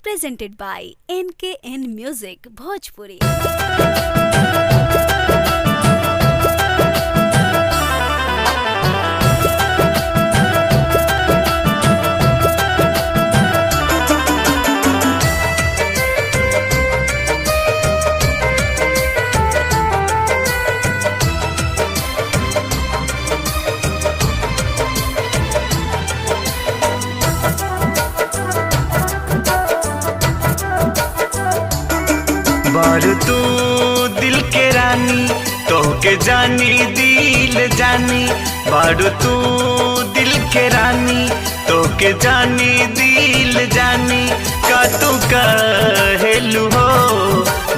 presented by NKN Music Bhojpuri. बार तू दिल के रानी तोहके जानी दिल जानी बार तू दिल के रानी तोहके जानी दिल जानी का तू कहेलू हो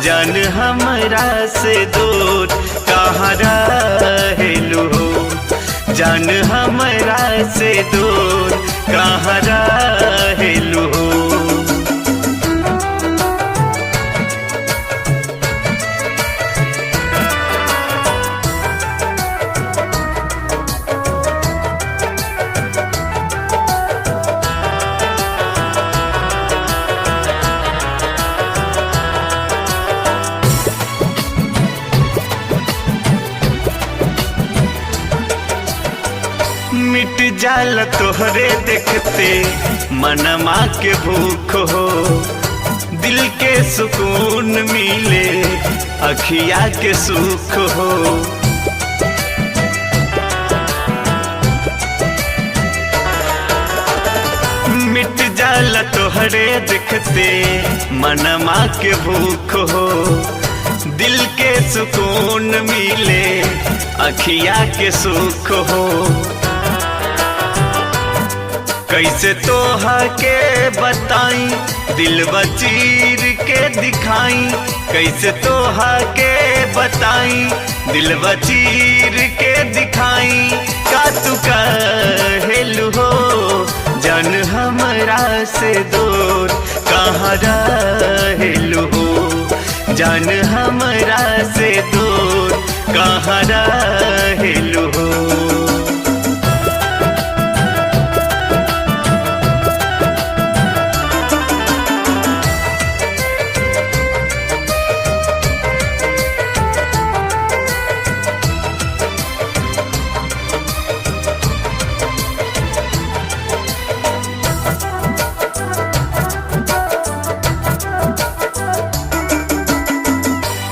जान हमरा से दूर कहाँ रहेलू हो जान हमरा से दूर कहाँ रहेलू हो। मिट जाल तोहरे देखते मनमा के भूख हो दिल के सुकून मिले अखिया के सुख हो। मिट जाल तोहरे देखते मनमा के भूख हो दिल के सुकून मिले अखिया के सुख हो। कैसे तोहा के बताई दिल बचीर के दिखाई कैसे तोहा के बताई दिल बचीर के दिखाई का तू कहेलू हो जान हमरा से दूर कहाँ रहेलू हो जान हमरा से दूर कहाँ रहेलू हो।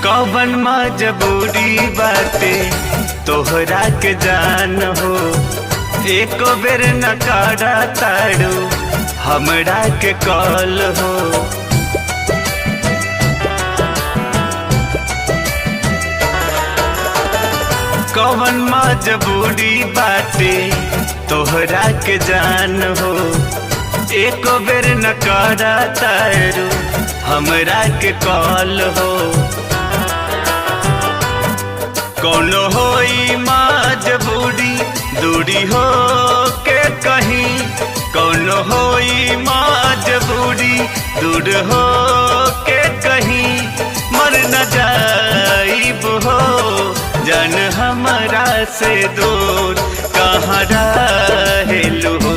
कौवन मजबूरी बाटे तोहरा के जान हो एको बेर न काड़ा ताड़ू हमरा के कॉल हो। कौवन मजबूरी बाटे तोहरा के जान हो एको बेर न काड़ा ताड़ू हमरा के कॉल हो। कौनो होई मजबूरी दूरी हो के कहीं कौनो होई मजबूरी दूर हो के कहीं मर न जाइब हो जान हमरा से दूर कहाँ रहेलू हो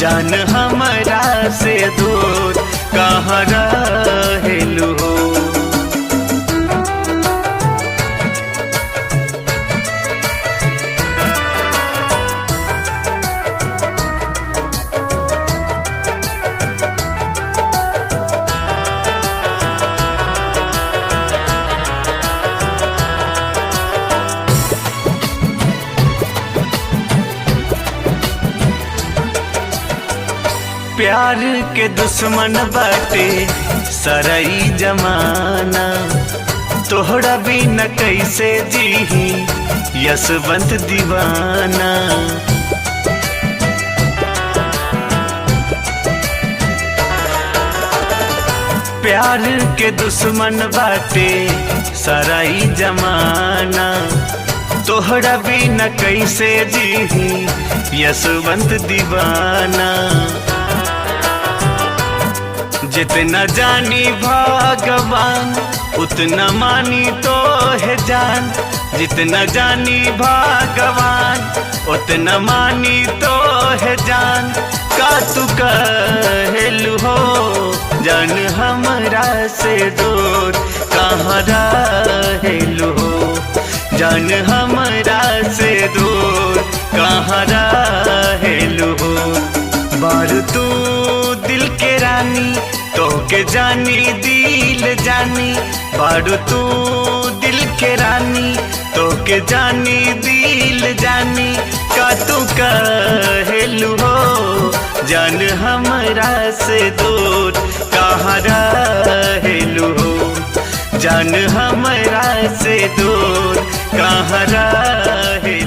जान हमरा से दूर कहाँ रहेलू हो। प्यार के दुश्मन बाटे सरई जमाना तोहरा बिना कैसे जीही यशवंत दीवाना। प्यार के दुश्मन बाटे सरई जमाना तोहरा बिना कैसे जीही यशवंत दीवाना। जितना जानी भगवान उतना मानी तो है जान जितना जानी भगवान उतना मानी तो है जान का तू कहेलू हो जान जान हमरा से दूर कहाँ रहेलू हो, जान हमरा से दूर कहाँ रहेलू हो। बार तू दिल के रानी तो के जानी दिल जानी, बार तू दिल के रानी तो के जानी दिल जानी, का तू कहेलू हो, जान हमरा से दूर कहाँ रहेलू हो, जान हमरा से दूर कहाँ रहेलू।